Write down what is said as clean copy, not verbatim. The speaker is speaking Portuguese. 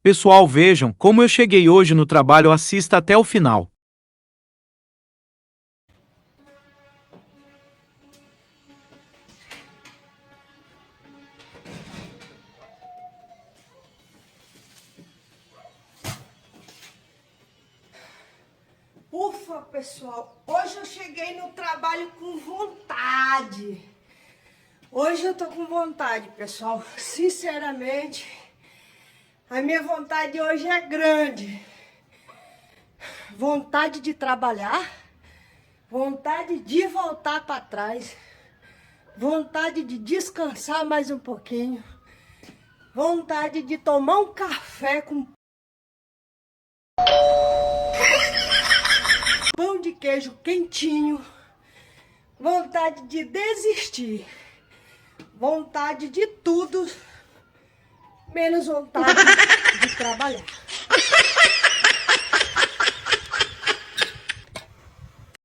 Pessoal, vejam como eu cheguei hoje no trabalho, assista até o final. Ufa, pessoal, hoje eu cheguei no trabalho com vontade. Hoje eu tô com vontade, pessoal. Sinceramente, a minha vontade hoje é grande. Vontade de trabalhar, vontade de voltar para trás, vontade de descansar mais um pouquinho, vontade de tomar um café com pão de queijo quentinho, vontade de desistir, vontade de tudo, menos vontade de trabalhar.